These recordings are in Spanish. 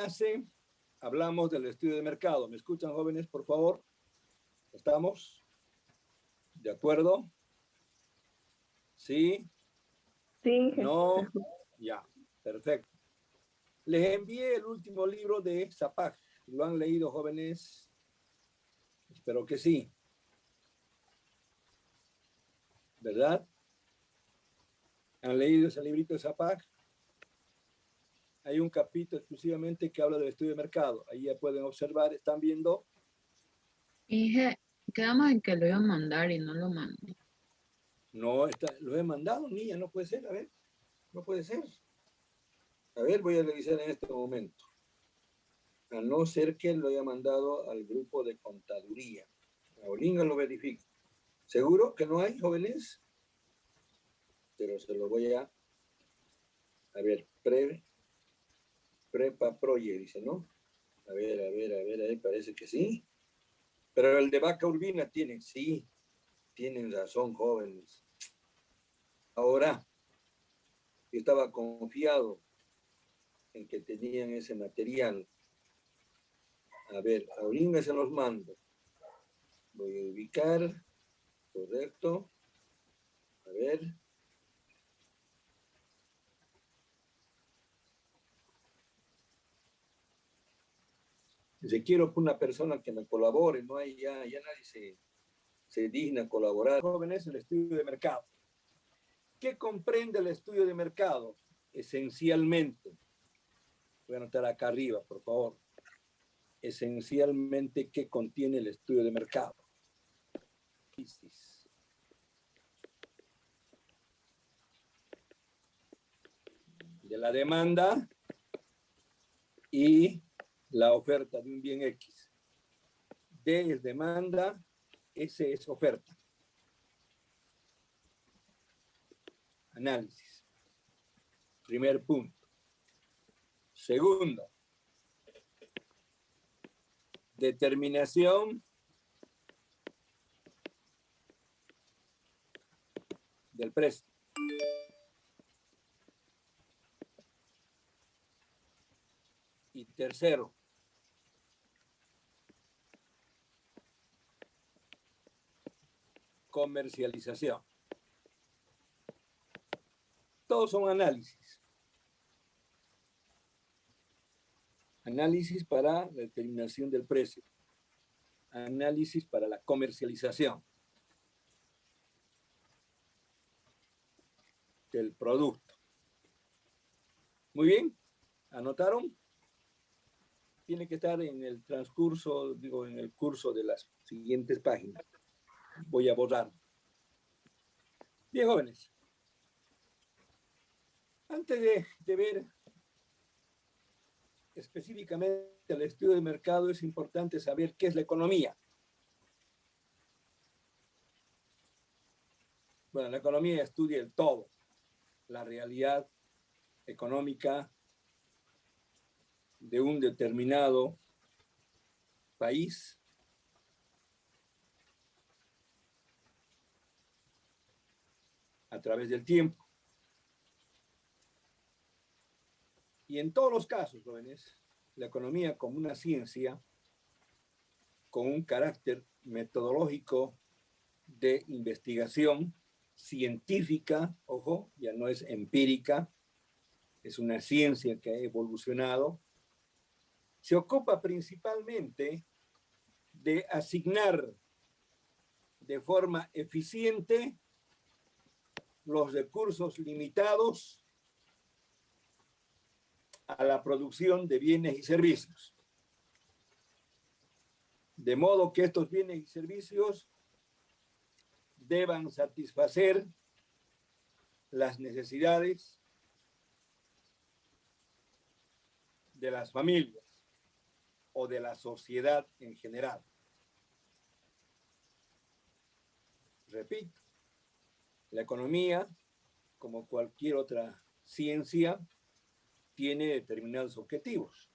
clase hablamos del estudio de mercado. ¿Me escuchan, jóvenes, por favor? ¿Estamos de acuerdo? ¿Sí? Sí, ¿No? Ya, perfecto. Les envié el último libro de Zapag. ¿Lo han leído, jóvenes? Espero que sí. ¿Verdad? ¿Han leído ese librito de Zapag? Hay un capítulo exclusivamente que habla del estudio de mercado. Ahí ya pueden observar, ¿están viendo? Dije, quedamos en que lo iba a mandar y no lo mandé. No, lo he mandado, niña, no puede ser, a ver, no puede ser. A ver, voy a revisar en este momento. A no ser que lo haya mandado al grupo de contaduría. A Olinga lo verifico. ¿Seguro que no hay, jóvenes? Pero se lo voy a ver, Prepa Proye, dice, ¿no? A ver, parece que sí. Pero el de Vaca Urbina tiene, sí, tienen razón, jóvenes. Ahora, yo estaba confiado en que tenían ese material. A ver, a Olinga se los mando. Voy a ubicar, correcto. A ver. Dice, quiero una persona que me colabore, no hay, ya nadie se digna colaborar. Jóvenes, el estudio de mercado. ¿Qué comprende el estudio de mercado? Esencialmente, voy a anotar acá arriba, por favor. Esencialmente, ¿qué contiene el estudio de mercado? De la demanda y la oferta de un bien X. D es demanda, S es oferta. Análisis. Primer punto. Segundo, determinación del precio. Y tercero, comercialización. Todos son análisis. Análisis para la determinación del precio. Análisis para la comercialización del producto. Muy bien, ¿anotaron? Tiene que estar en el transcurso, digo, en el curso de las siguientes páginas. Voy a borrar. Bien, jóvenes. Antes de ver específicamente el estudio de mercado, es importante saber qué es la economía. Bueno, la economía estudia el todo, la realidad económica de un determinado país a través del tiempo. Y en todos los casos, jóvenes, la economía como una ciencia con un carácter metodológico de investigación científica, ojo, ya no es empírica, es una ciencia que ha evolucionado, se ocupa principalmente de asignar de forma eficiente los recursos limitados a la producción de bienes y servicios. De modo que estos bienes y servicios deban satisfacer las necesidades de las familias o de la sociedad en general. Repito, la economía, como cualquier otra ciencia, tiene determinados objetivos.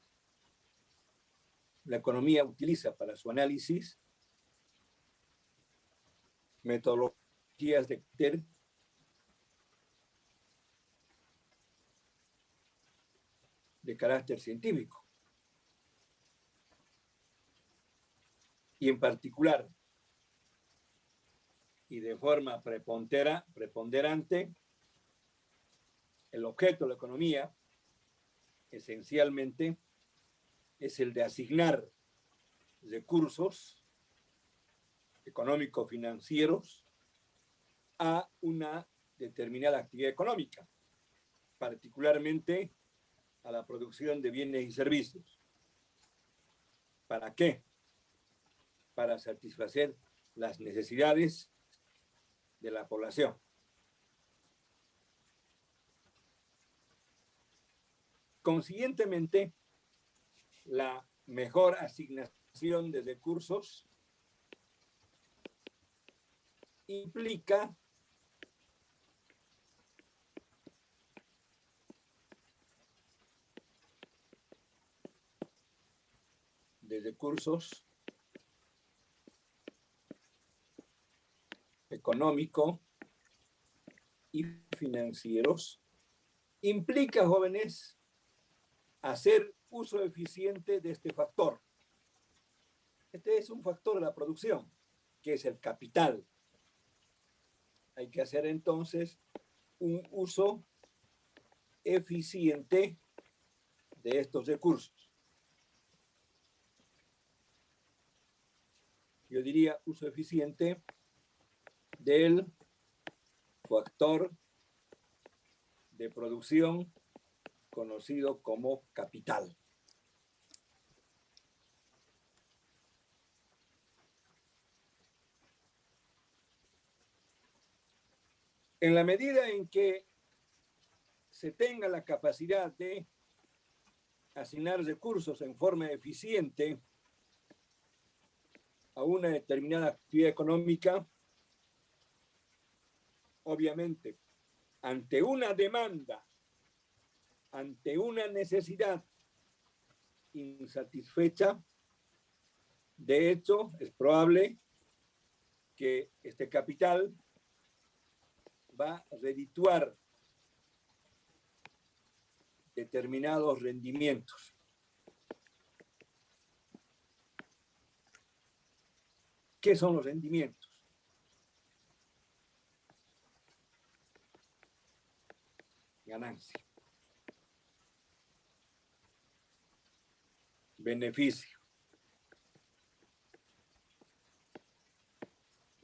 La economía utiliza para su análisis metodologías de carácter científico. y en particular y de forma preponderante, el objeto de la economía esencialmente es el de asignar recursos económico-financieros a una determinada actividad económica, particularmente a la producción de bienes y servicios. ¿Para qué? Para satisfacer las necesidades de la población. Consiguientemente, la mejor asignación de recursos implica de recursos económicos y financieros, implica, jóvenes, hacer uso eficiente de este factor. Este es un factor de la producción, que es el capital. Hay que hacer entonces un uso eficiente de estos recursos. Yo diría uso eficiente del factor de producción conocido como capital. En la medida en que se tenga la capacidad de asignar recursos en forma eficiente a una determinada actividad económica, obviamente, ante una demanda, ante una necesidad insatisfecha, de hecho, es probable que este capital va a redituar determinados rendimientos. ¿Qué son los rendimientos? Ganancia, beneficio,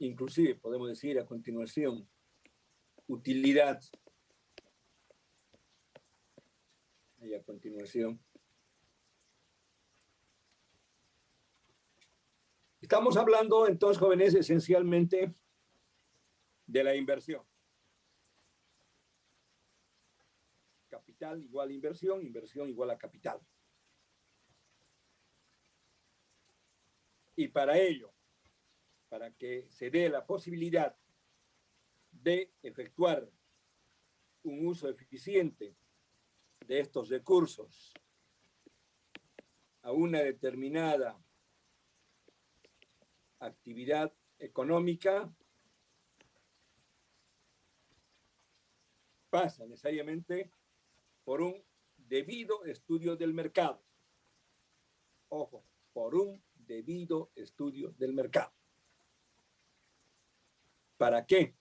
inclusive podemos decir a continuación, utilidad, y a continuación. Estamos hablando entonces, jóvenes, esencialmente de la inversión. Capital igual a inversión, inversión igual a capital. Y para ello, para que se dé la posibilidad de efectuar un uso eficiente de estos recursos a una determinada actividad económica, pasa necesariamente por un debido estudio del mercado. Ojo, por un debido estudio del mercado. ¿Para qué?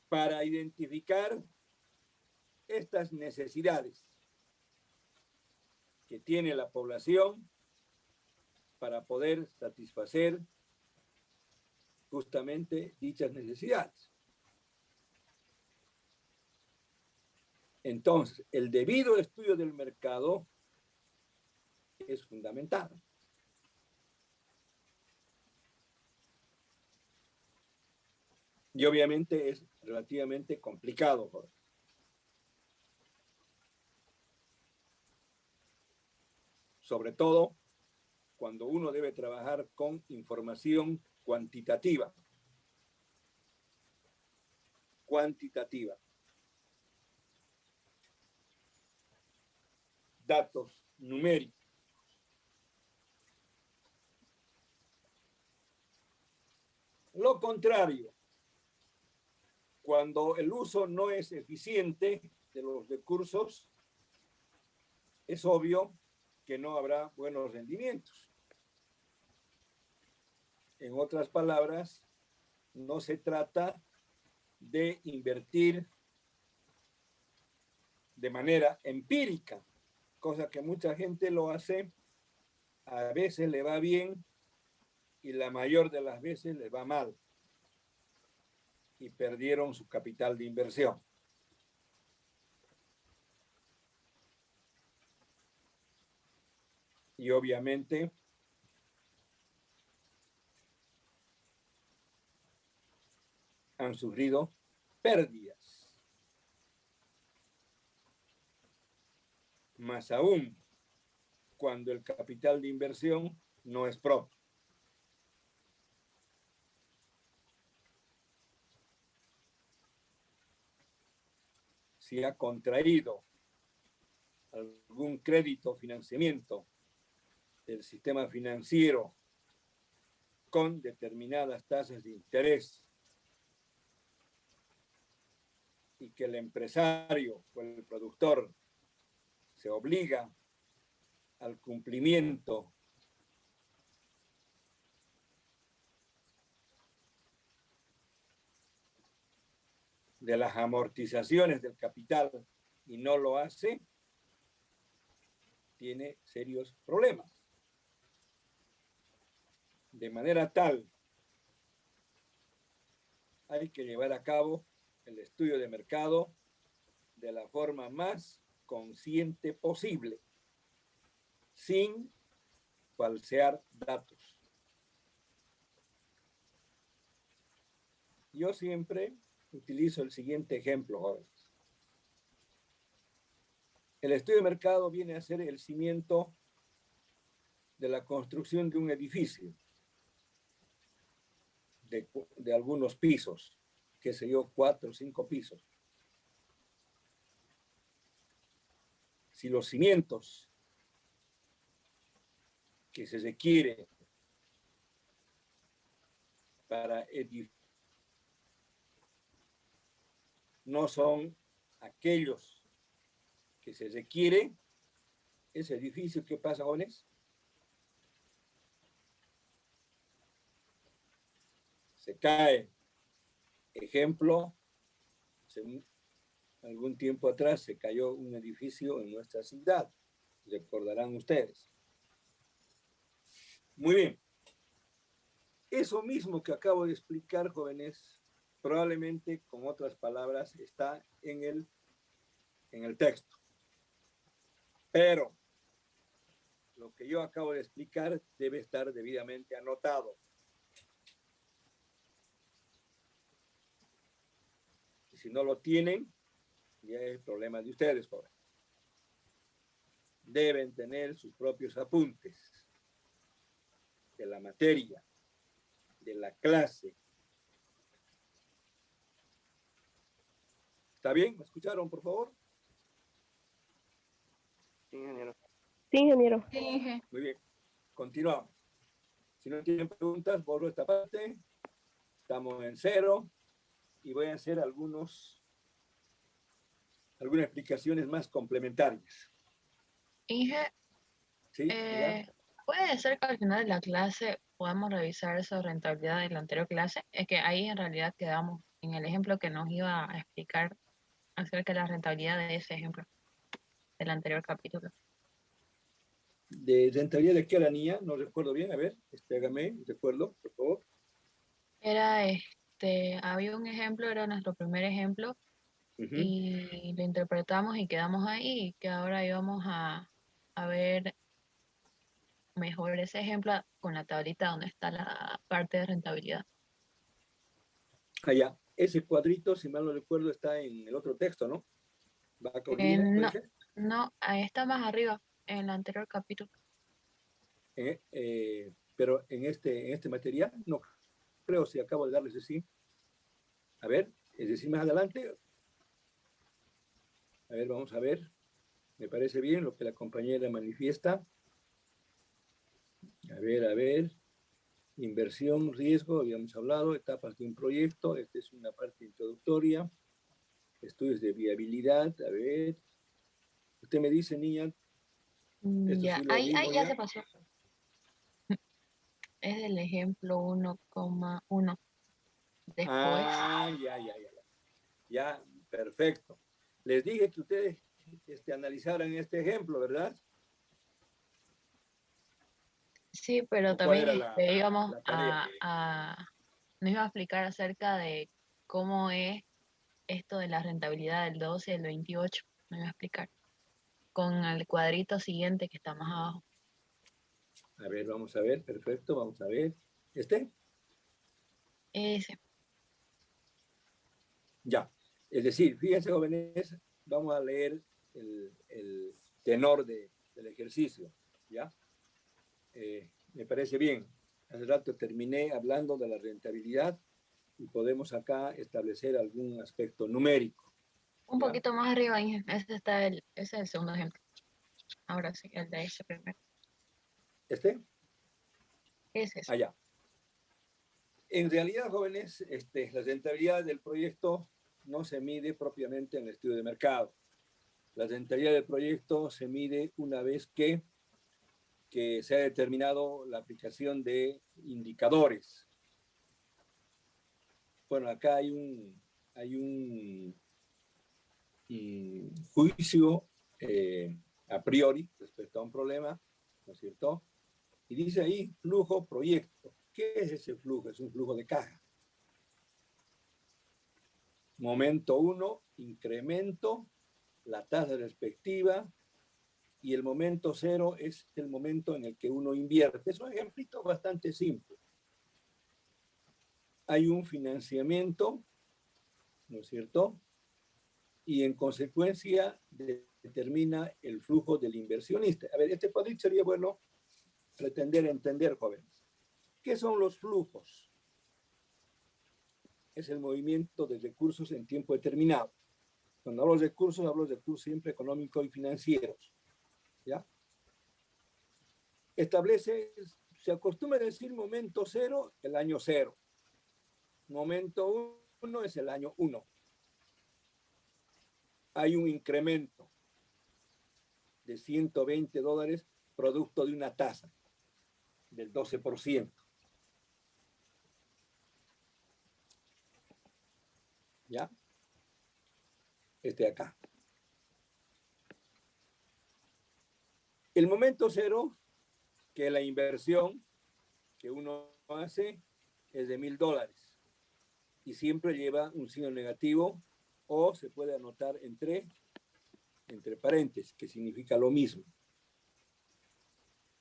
Para identificar estas necesidades que tiene la población para poder satisfacer justamente dichas necesidades. Entonces, el debido estudio del mercado es fundamental. Y obviamente es relativamente complicado, Jorge. Sobre todo cuando uno debe trabajar con información cuantitativa. Datos numéricos. Lo contrario, cuando el uso no es eficiente de los recursos, es obvio que no habrá buenos rendimientos. En otras palabras, no se trata de invertir de manera empírica, cosa que mucha gente lo hace, a veces le va bien y la mayor de las veces le va mal y perdieron su capital de inversión. Y obviamente han sufrido pérdidas. Más aún cuando el capital de inversión no es propio. Si ha contraído algún crédito o financiamiento del sistema financiero con determinadas tasas de interés y que el empresario o el productor se obliga al cumplimiento de las amortizaciones del capital y no lo hace, tiene serios problemas. De manera tal, hay que llevar a cabo el estudio de mercado de la forma más consciente posible, sin falsear datos. Yo siempre utilizo el siguiente ejemplo, jóvenes. El estudio de mercado viene a ser el cimiento de la construcción de un edificio de algunos pisos, qué sé yo, 4 o 5 pisos. Si los cimientos que se requiere para edificar no son aquellos que se requiere, ese edificio, ¿qué pasa, jóvenes? Se cae. Ejemplo, algún tiempo atrás se cayó un edificio en nuestra ciudad, recordarán ustedes. Muy bien. Eso mismo que acabo de explicar, jóvenes, probablemente con otras palabras está en el texto. Pero lo que yo acabo de explicar debe estar debidamente anotado. Y si no lo tienen, ya es problema de ustedes, jóvenes. Deben tener sus propios apuntes de la materia, de la clase. ¿Está bien? ¿Me escucharon, por favor? Sí, ingeniero. Sí, ingeniero. Sí, Muy bien. Continuamos. Si no tienen preguntas, borro esta parte. Estamos en 0 y voy a hacer algunas explicaciones más complementarias. Inge, ¿Sí? ¿Ya? puede ser que al final de la clase podamos revisar esa rentabilidad de la anterior clase. Es que ahí en realidad quedamos en el ejemplo que nos iba a explicar acerca de la rentabilidad de ese ejemplo del anterior capítulo. ¿De rentabilidad de qué era, niña? No recuerdo bien. A ver, hágame, recuerdo, por favor. Era había un ejemplo, era nuestro primer ejemplo, y lo interpretamos y quedamos ahí, que ahora íbamos a ver mejor ese ejemplo con la tablita donde está la parte de rentabilidad. Allá. Ese cuadrito, si mal no recuerdo, está en el otro texto, ¿no? Vaca Urbina, ¿puede No, ser? no, ahí está más arriba, en el anterior capítulo. Pero en este material, no creo si acabo de darles así. A ver, es decir, más adelante. A ver, vamos a ver. Me parece bien lo que la compañera manifiesta. A ver. Inversión, riesgo, habíamos hablado, etapas de un proyecto. Esta es una parte introductoria. Estudios de viabilidad. A ver. Usted me dice, niña, esto Ya, sí lo ahí vimos ya ya. se pasó. Es del ejemplo 1,1. Después, Ya. Ya, perfecto. Les dije que ustedes analizaran este ejemplo, ¿verdad? sí, pero ¿O cuál también era íbamos la tarea? nos iba a explicar acerca de cómo es esto de la rentabilidad del 12 y el 28. Me iba a explicar con el cuadrito siguiente que está más abajo. A ver, vamos a ver, perfecto, vamos a ver. ¿Este? Ese. Ya. Es decir, fíjense, jóvenes, vamos a leer el tenor del ejercicio, ¿ya? Me parece bien. Hace rato terminé hablando de la rentabilidad y podemos acá establecer algún aspecto numérico, Un ¿ya? poquito más arriba, Inge. Ese es el segundo ejemplo. Ahora sí, el de ese primero. ¿Este? Ese es. Allá. En realidad, jóvenes, la rentabilidad del proyecto no se mide propiamente en el estudio de mercado. La rentabilidad del proyecto se mide una vez que se ha determinado la aplicación de indicadores. Bueno, acá hay un juicio a priori respecto a un problema, ¿no es cierto? Y dice ahí flujo proyecto. ¿Qué es ese flujo? Es un flujo de caja. Momento 1, incremento, la tasa respectiva, y el momento 0 es el momento en el que uno invierte. Es un ejemplito bastante simple. Hay un financiamiento, ¿no es cierto? Y en consecuencia determina el flujo del inversionista. A ver, este cuadrito sería bueno pretender entender, jóvenes. ¿Qué son los flujos? Es el movimiento de recursos en tiempo determinado. Cuando hablo de recursos siempre económicos y financieros. ¿Ya? Establece, se acostumbra a decir momento 0, el año 0. Momento 1 es el año 1. Hay un incremento de $120 producto de una tasa del 12%. ¿Ya? Acá. El momento 0, que la inversión que uno hace es de $1,000 y siempre lleva un signo negativo o se puede anotar entre paréntesis, que significa lo mismo.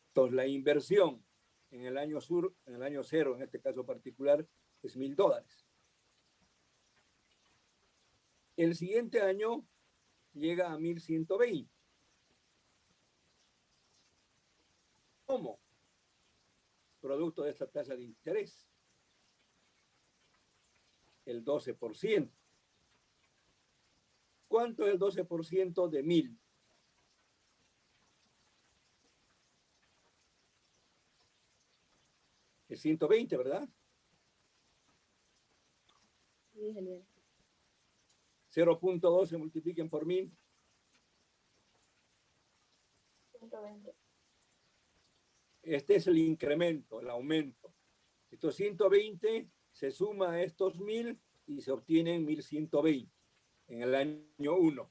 Entonces, la inversión en el año 0, en este caso particular, es $1,000. El siguiente año llega a 1,120. ¿Cómo? Producto de esta tasa de interés, el 12%. ¿Cuánto es el 12% de 1,000? Es 120, ¿verdad? Sí, genial. 0.2 se multipliquen por 1,000. 120. Este es el incremento, el aumento. Estos 120 se suma a estos 1,000 y se obtienen 1,120 en el año 1.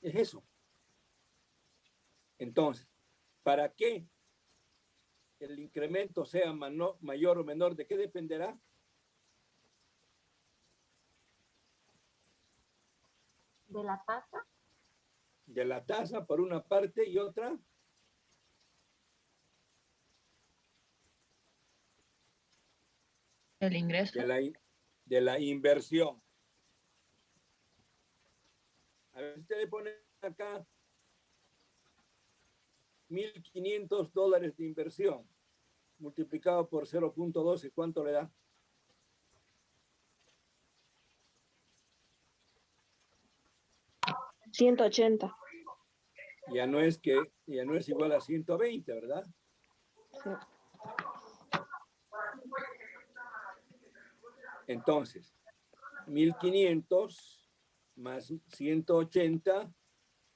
Es eso. Entonces, ¿para qué el incremento sea mayor o menor? ¿De qué dependerá? De la tasa, De la tasa por una parte y otra El ingreso. de la inversión. A ver, usted le pone acá $1,500 de inversión multiplicado por 0.12, ¿cuánto le da? 180. Ya no es igual a 120, ¿verdad? Sí. Entonces, 1,500 más 180,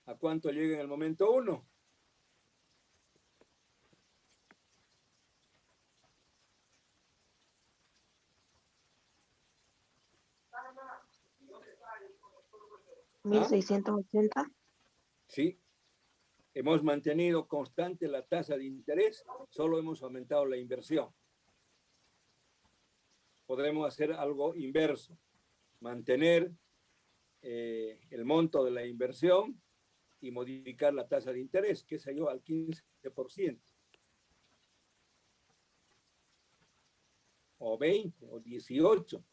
¿a cuánto llega en el momento 1? ¿1680? Sí, hemos mantenido constante la tasa de interés, solo hemos aumentado la inversión. Podremos hacer algo inverso, mantener el monto de la inversión y modificar la tasa de interés, que se yo, al 15%. O 20, o 18,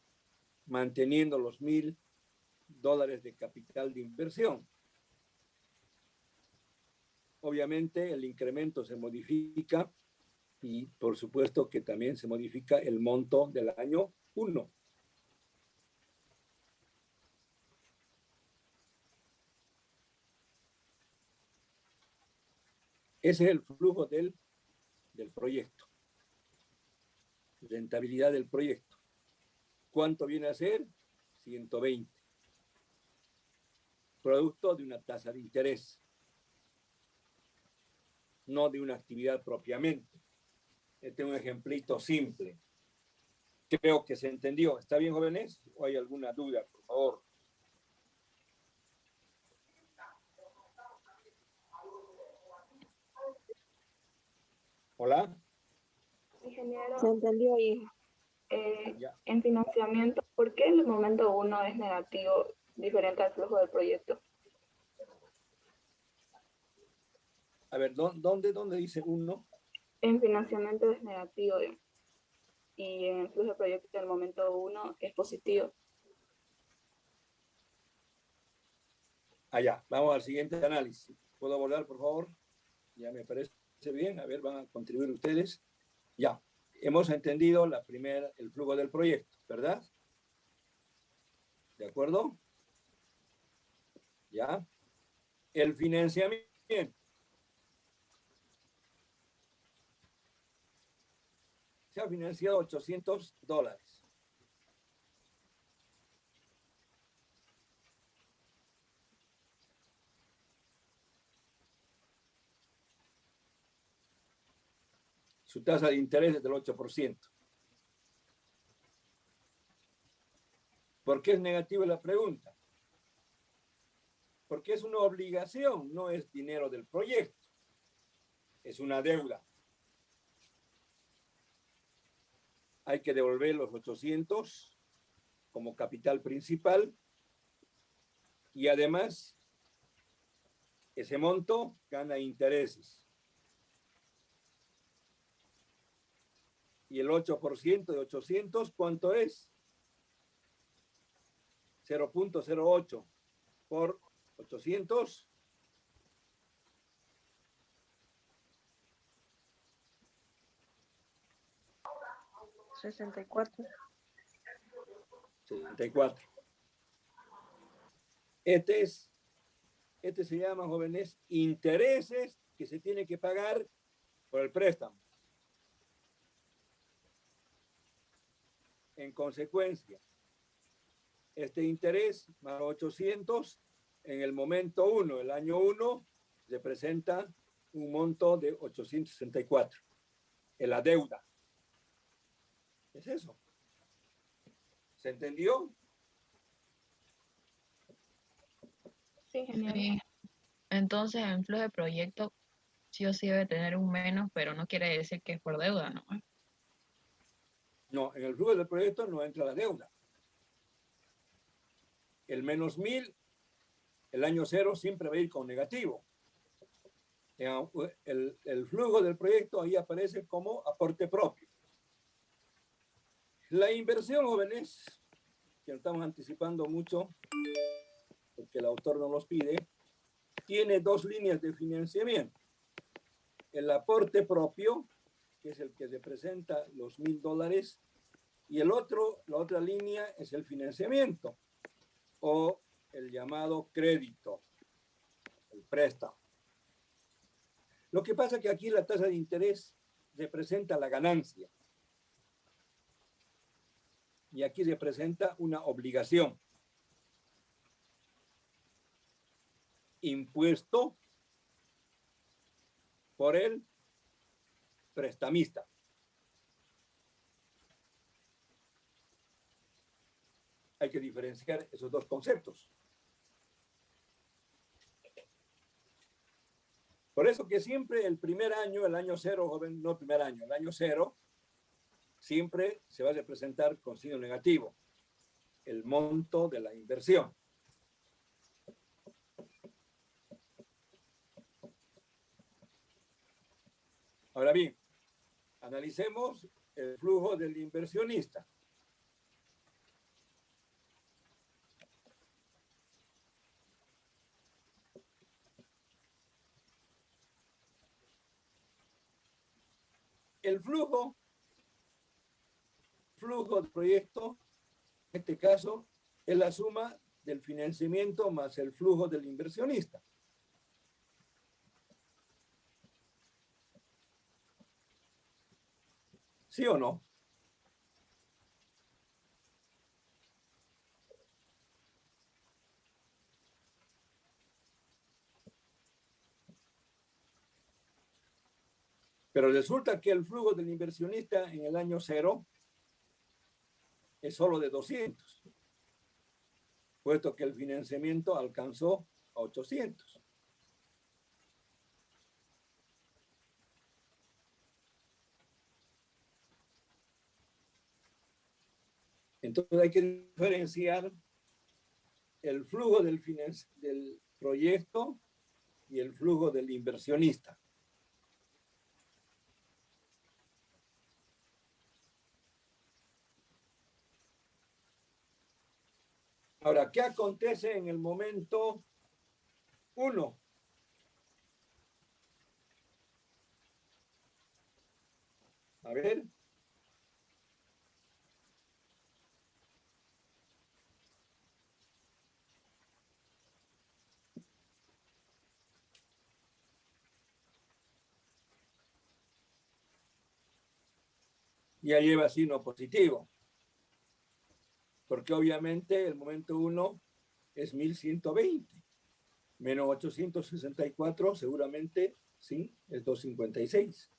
manteniendo los $1,000 de capital de inversión. Obviamente el incremento se modifica y por supuesto que también se modifica el monto del año 1. Ese es el flujo del proyecto. Rentabilidad del proyecto. ¿Cuánto viene a ser? 120. Producto de una tasa de interés, no de una actividad propiamente. Este es un ejemplito simple. Creo que se entendió. ¿Está bien, jóvenes? ¿O hay alguna duda, por favor? Hola. Ingeniero, se entendió y Ya. en financiamiento, ¿por qué en el momento 1 es negativo diferente al flujo del proyecto? A ver, ¿dónde dice 1? En financiamiento es negativo y en el flujo del proyecto en el momento 1 es positivo. Allá, vamos al siguiente análisis. ¿Puedo abordar, por favor? Ya me parece bien. A ver, van a contribuir ustedes. Ya, hemos entendido el flujo del proyecto, ¿verdad? ¿De acuerdo? Ya. El financiamiento. Se ha financiado $800. Su tasa de interés es del 8%. ¿Por qué es negativa la pregunta? Porque es una obligación, no es dinero del proyecto. Es una deuda. Hay que devolver los 800 como capital principal y además ese monto gana intereses. Y el 8% de 800, ¿cuánto es? 0.08 por 800. $64. 64. Este se llama, jóvenes, intereses que se tiene que pagar por el préstamo. En consecuencia, este interés más 800 en el momento 1, el año 1, representa un monto de 864 en la deuda. Es eso. ¿Se entendió? Sí, genial. Sí. Entonces, el flujo de proyecto sí o sí debe tener un menos, pero no quiere decir que es por deuda, ¿no? No, en el flujo del proyecto no entra la deuda. El menos 1,000, el año 0 siempre va a ir con negativo. El flujo del proyecto ahí aparece como aporte propio. La inversión, jóvenes, que estamos anticipando mucho, porque el autor nos los pide, tiene dos líneas de financiamiento. El aporte propio, que es el que representa los $1,000, y la otra línea es el financiamiento, o el llamado crédito, el préstamo. Lo que pasa es que aquí la tasa de interés representa la ganancia. Y aquí representa una obligación. impuesto por el prestamista. Hay que diferenciar esos dos conceptos. Por eso que siempre el primer año, el año cero, joven, no el primer año, el año cero, siempre se va a representar con signo negativo, el monto de la inversión. Ahora bien, analicemos el flujo del inversionista. El flujo del proyecto, en este caso, es la suma del financiamiento más el flujo del inversionista. ¿Sí o no? Pero resulta que el flujo del inversionista en el año cero es solo de 200, puesto que el financiamiento alcanzó a 800. Entonces hay que diferenciar el flujo del proyecto y el flujo del inversionista. Ahora, ¿qué acontece en el momento 1? A ver. Ya lleva signo positivo, porque obviamente el momento 1 es 1120, menos 864, seguramente sí, es 256.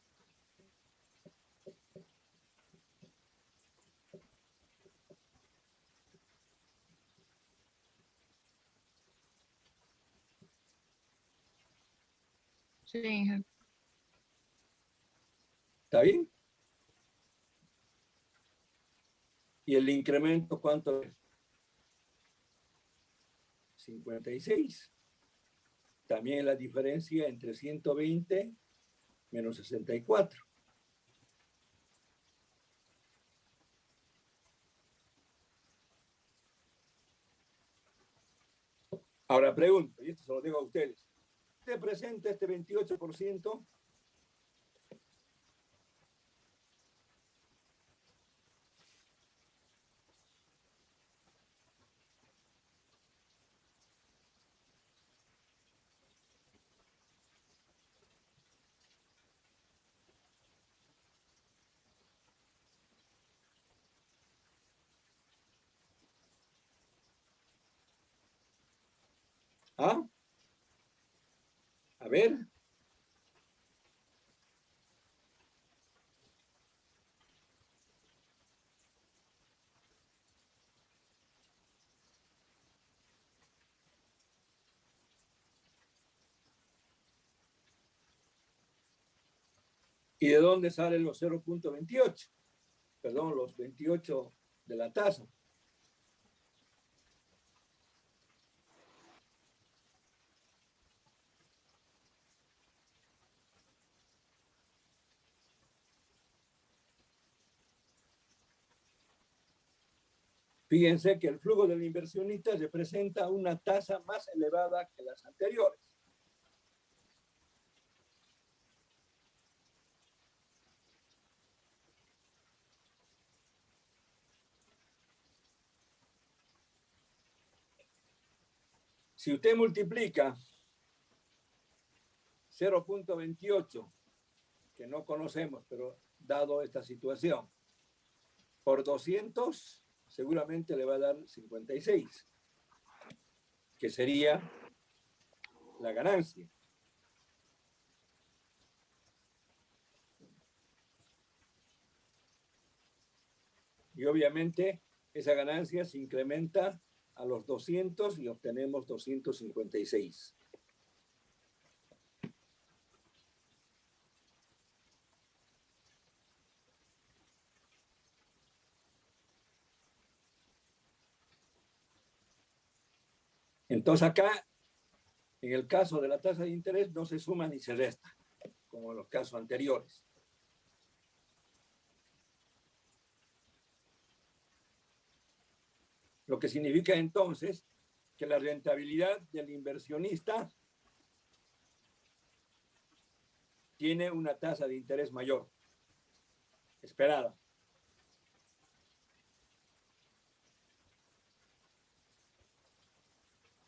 Sí. ¿Está bien? ¿Y el incremento cuánto es? 56. También la diferencia entre 120 menos 64. Ahora pregunto, y esto se lo digo a ustedes. ¿Usted presenta este 28%? ¿Ah? A ver. ¿Y de dónde salen los 0.28? Perdón, los 28 de la tasa. Fíjense que el flujo del inversionista representa una tasa más elevada que las anteriores. Si usted multiplica 0.28, que no conocemos, pero dado esta situación, por 200, seguramente le va a dar 56, que sería la ganancia. Y obviamente esa ganancia se incrementa a los 200 y obtenemos 256. Entonces acá, en el caso de la tasa de interés, no se suma ni se resta, como en los casos anteriores. Lo que significa entonces que la rentabilidad del inversionista tiene una tasa de interés mayor, esperada.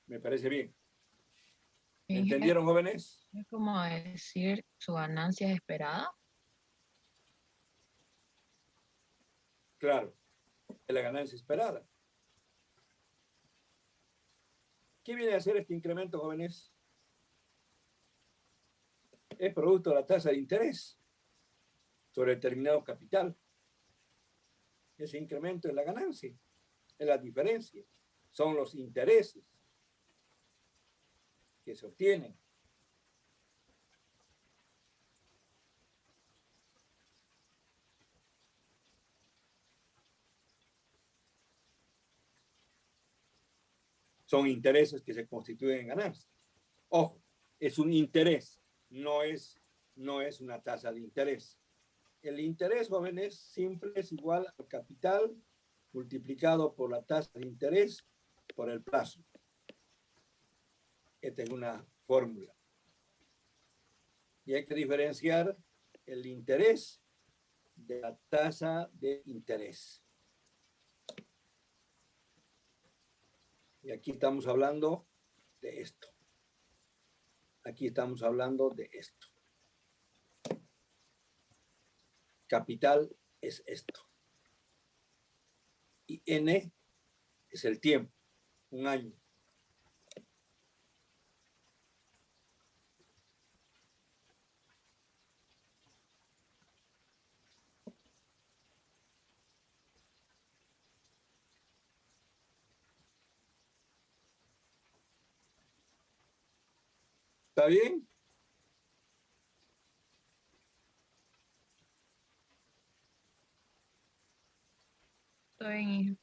Me parece bien. ¿Me entendieron, jóvenes? Es como decir su ganancia es esperada. Claro, es la ganancia esperada. ¿Qué viene a hacer este incremento, jóvenes? Es producto de la tasa de interés sobre determinado capital. Ese incremento es la ganancia, es la diferencia. Son los intereses que se obtienen. Son intereses que se constituyen en ganancia. Ojo, es un interés, no es una tasa de interés. El interés, jóvenes, simple es igual al capital multiplicado por la tasa de interés por el plazo. Esta es una fórmula. Y hay que diferenciar el interés de la tasa de interés. Y aquí estamos hablando de esto. Aquí estamos hablando de esto. Capital es esto. Y N es el tiempo, un año. ¿Está bien? Estoy en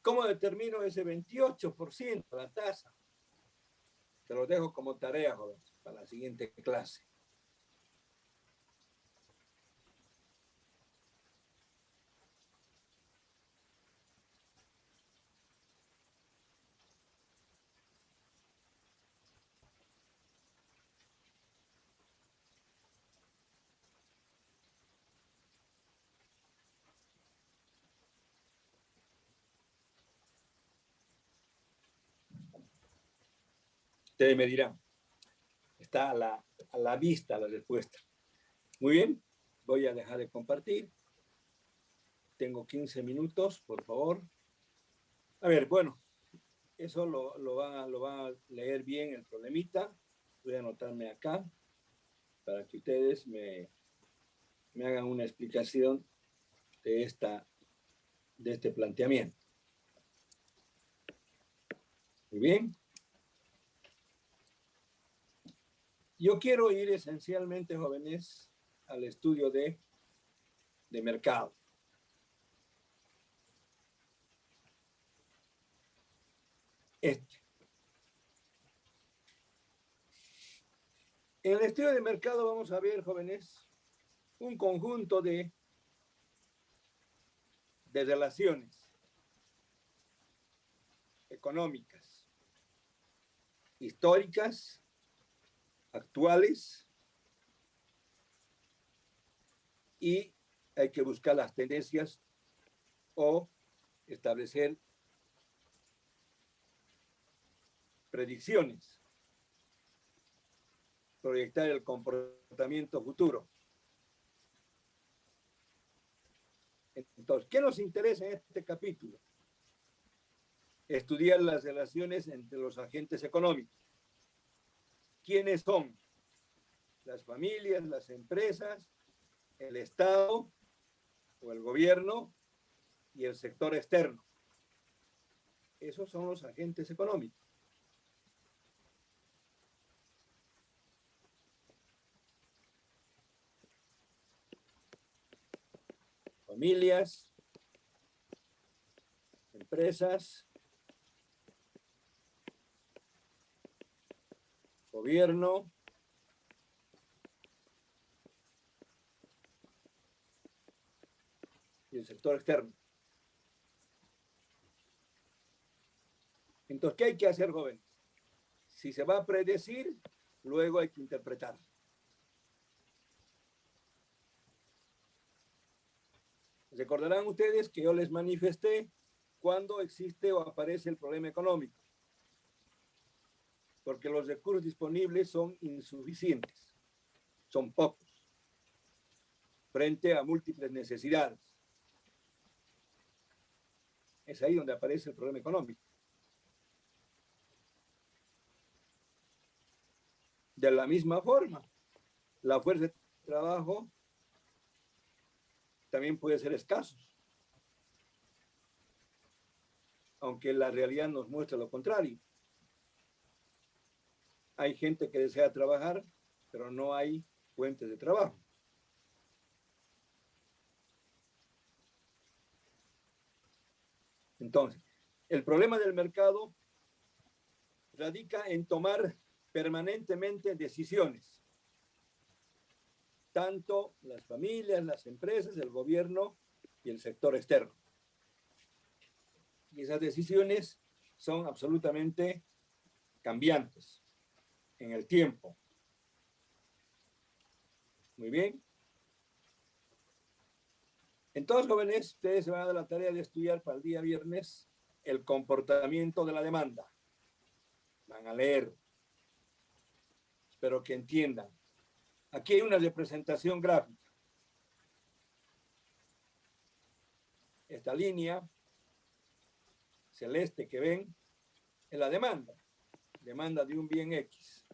¿Cómo determino ese 28% la tasa? Te lo dejo como tarea, jóvenes, para la siguiente clase. Ustedes me dirán, está a la vista la respuesta. Muy bien, voy a dejar de compartir. Tengo 15 minutos, por favor. A ver, bueno, eso lo van a leer bien el problemita. Voy a anotarme acá para que ustedes me hagan una explicación de este planteamiento. Muy bien. Yo quiero ir esencialmente, jóvenes, al estudio de mercado. En el estudio de mercado vamos a ver, jóvenes, un conjunto de relaciones económicas, históricas, actuales, y hay que buscar las tendencias o establecer predicciones, proyectar el comportamiento futuro. Entonces, ¿qué nos interesa en este capítulo? estudiar las relaciones entre los agentes económicos. ¿Quiénes son? Las familias, las empresas, el Estado o el gobierno y el sector externo. Esos son los agentes económicos. Familias, empresas, gobierno y el sector externo. Entonces, ¿qué hay que hacer, jóvenes? Si se va a predecir, luego hay que interpretar. Recordarán ustedes que yo les manifesté cuando existe o aparece el problema económico, porque los recursos disponibles son insuficientes, son pocos, frente a múltiples necesidades. Es ahí donde aparece el problema económico. De la misma forma, la fuerza de trabajo también puede ser escaso, aunque la realidad nos muestra lo contrario. Hay gente que desea trabajar, pero no hay fuentes de trabajo. Entonces, el problema del mercado radica en tomar permanentemente decisiones. Tanto las familias, las empresas, el gobierno y el sector externo. Y esas decisiones son absolutamente cambiantes en el tiempo. Muy bien. Entonces, jóvenes, ustedes se van a dar la tarea de estudiar para el día viernes el comportamiento de la demanda. Van a leer. Espero que entiendan. Aquí hay una representación gráfica. Esta línea celeste que ven es la demanda. Demanda de un bien X.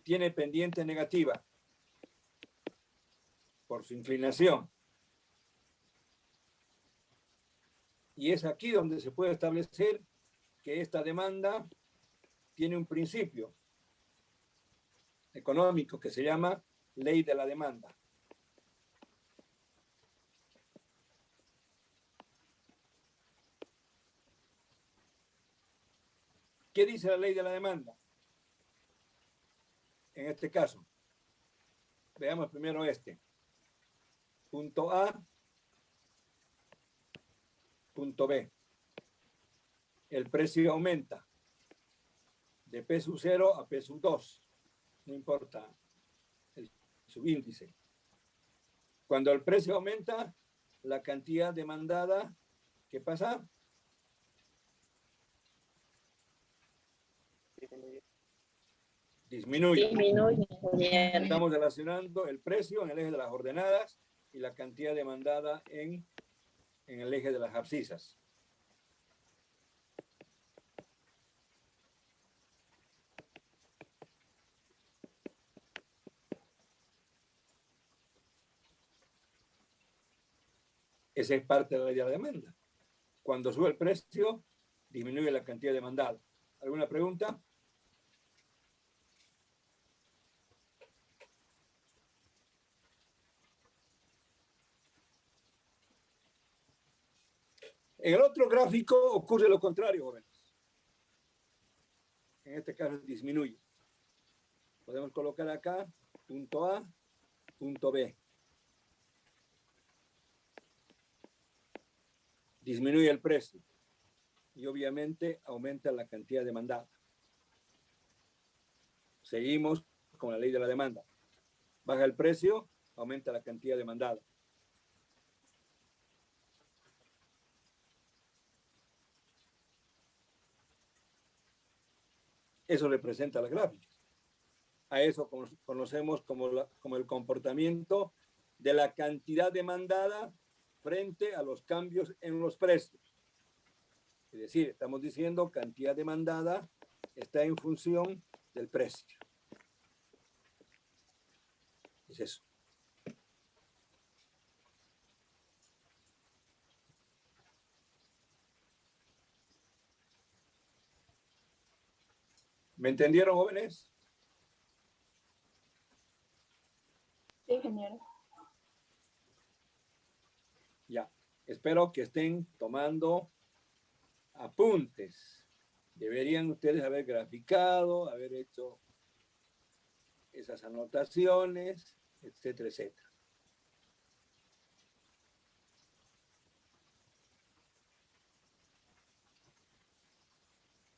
Tiene pendiente negativa por su inclinación. Y es aquí donde se puede establecer que esta demanda tiene un principio económico que se llama ley de la demanda. ¿Qué dice la ley de la demanda? En este caso, veamos primero este. Punto A, punto B. El precio aumenta de P0 a P2. No importa el subíndice. Cuando el precio aumenta, la cantidad demandada, ¿qué pasa? Disminuye. Estamos relacionando el precio en el eje de las ordenadas y la cantidad demandada en el eje de las abscisas. Esa es parte de la ley de la demanda. Cuando sube el precio, disminuye la cantidad demandada. ¿Alguna pregunta? En el otro gráfico ocurre lo contrario, jóvenes. En este caso disminuye. Podemos colocar acá punto A, punto B. Disminuye el precio y obviamente aumenta la cantidad demandada. Seguimos con la ley de la demanda. Baja el precio, aumenta la cantidad demandada. Eso representa las gráficas. A eso conocemos como el comportamiento de la cantidad demandada frente a los cambios en los precios. Es decir, estamos diciendo cantidad demandada está en función del precio. Es eso. ¿Me entendieron, jóvenes? Sí, ingeniero. Ya. Espero que estén tomando apuntes. Deberían ustedes haber graficado, haber hecho esas anotaciones, etcétera, etcétera.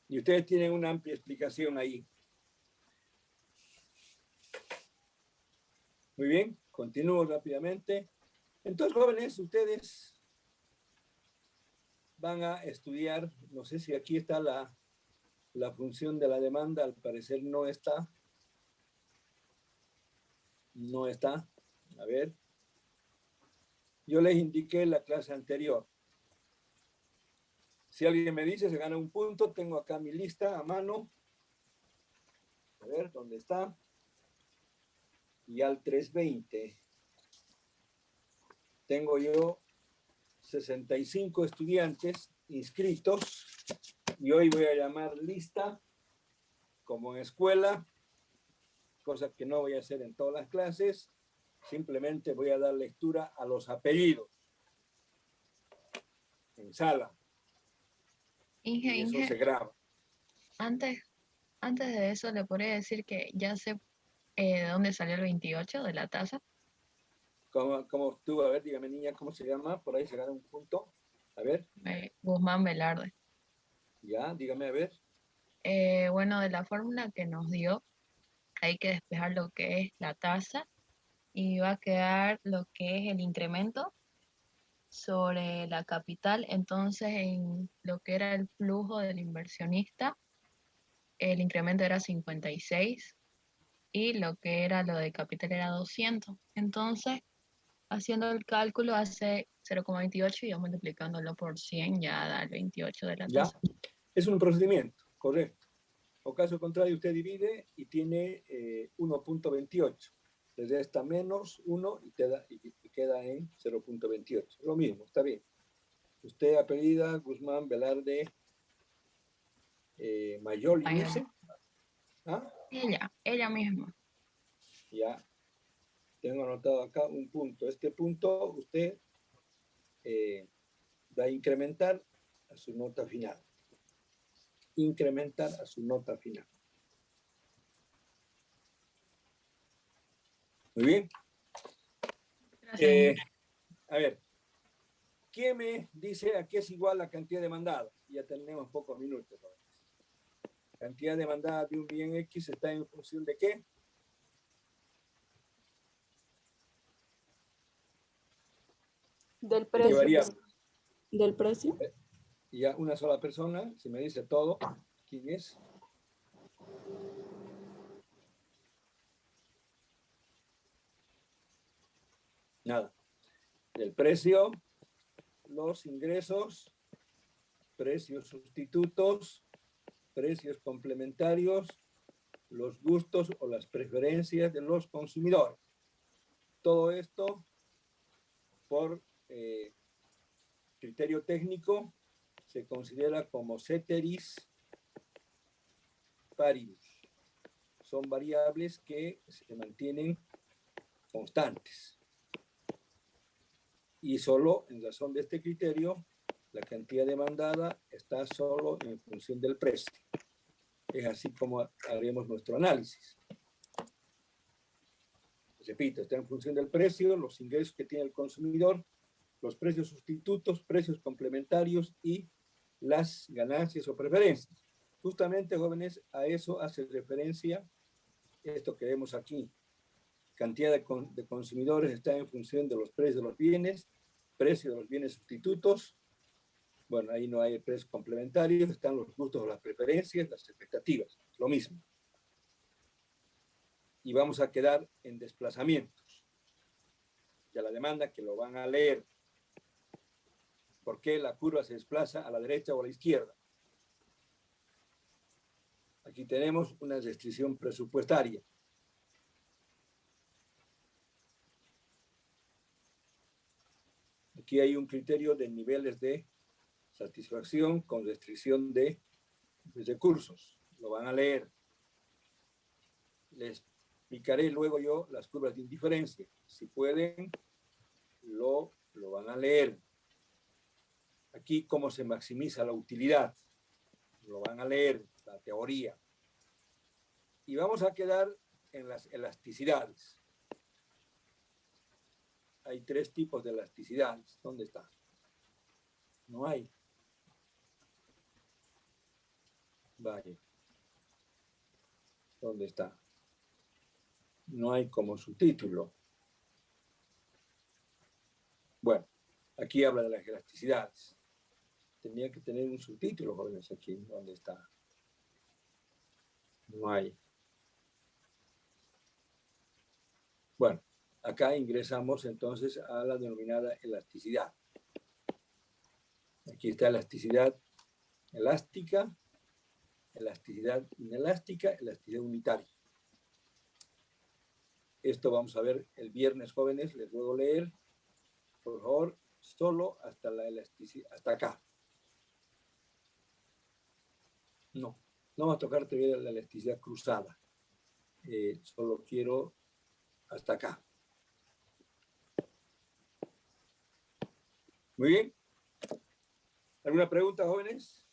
Y ustedes tienen una amplia explicación ahí. Muy bien, continúo rápidamente. Entonces, jóvenes, ustedes van a estudiar, no sé si aquí está la función de la demanda, al parecer no está. No está. A ver. Yo les indiqué en la clase anterior. Si alguien me dice, se gana un punto. Tengo acá mi lista a mano. A ver, ¿dónde está? Y al 320 tengo yo 65 estudiantes inscritos. Y hoy voy a llamar lista, como en escuela, cosa que no voy a hacer en todas las clases. Simplemente voy a dar lectura a los apellidos en sala. Y eso se graba. Antes de eso, le podría decir que ya sé de dónde salió el 28 de la tasa. ¿Cómo tú? A ver, dígame, niña, ¿cómo se llama? Por ahí se gana un punto. A ver. Guzmán Velarde. Ya, dígame, a ver. Bueno, de la fórmula que nos dio, hay que despejar lo que es la tasa y va a quedar lo que es el incremento sobre la capital. Entonces, en lo que era el flujo del inversionista, el incremento era 56 y lo que era lo de capital era 200. Entonces, haciendo el cálculo hace 0,28 y yo multiplicándolo por 100 ya da el 28 de la Ya, tasa. es un procedimiento, correcto. O caso contrario, usted divide y tiene 1.28. Le resta menos 1 y queda en 0.28. Lo mismo, está bien. Usted apellida Guzmán Velarde Mayoli, dice. ¿Ah? Ella misma. Ya, tengo anotado acá un punto. Este punto usted va a incrementar a su nota final. Incrementar a su nota final. Muy bien. Gracias. A ver, ¿quién me dice a qué es igual la cantidad demandada? Ya tenemos pocos minutos. ¿No? Cantidad demandada de un bien X está en función de ¿qué? Del ¿De qué precio. variable? Del precio. Y ya una sola persona, si me dice todo, ¿quién es? Nada. Del precio, los ingresos, precios sustitutos, precios complementarios, los gustos o las preferencias de los consumidores. Todo esto por criterio técnico se considera como ceteris paribus. Son variables que se mantienen constantes. Y solo en razón de este criterio, la cantidad demandada está solo en función del precio. Es así como haremos nuestro análisis. Repito, está en función del precio, los ingresos que tiene el consumidor, los precios sustitutos, precios complementarios y las ganancias o preferencias. Justamente, jóvenes, a eso hace referencia esto que vemos aquí. Cantidad de consumidores está en función de los precios de los bienes, precio de los bienes sustitutos. Bueno, ahí no hay precios complementarios, están los gustos o las preferencias, las expectativas, lo mismo. Y vamos a quedar en desplazamientos. Ya la demanda, que lo van a leer. ¿Por qué la curva se desplaza a la derecha o a la izquierda? Aquí tenemos una restricción presupuestaria. Aquí hay un criterio de niveles de satisfacción con restricción de recursos. Lo van a leer. Les explicaré luego yo las curvas de indiferencia. Si pueden, lo van a leer. Aquí cómo se maximiza la utilidad. Lo van a leer, la teoría. Y vamos a quedar en las elasticidades. Hay 3 tipos de elasticidades. ¿Dónde está? No hay. Vaya. ¿Dónde está? No hay como subtítulo. Bueno, aquí habla de las elasticidades. Tenía que tener un subtítulo, jóvenes, aquí. ¿Dónde está? No hay. Bueno, acá ingresamos entonces a la denominada elasticidad. Aquí está elasticidad elástica, elasticidad inelástica, elasticidad unitaria. Esto vamos a ver el viernes, jóvenes. Les puedo leer, por favor, solo hasta la elasticidad, hasta acá. No va a tocar todavía la elasticidad cruzada. Solo quiero hasta acá. Muy bien. ¿Alguna pregunta, jóvenes?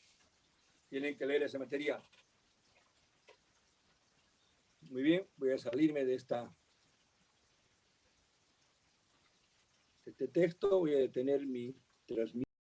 Tienen que leer ese material. Muy bien, voy a salirme de este texto, voy a detener mi transmisión.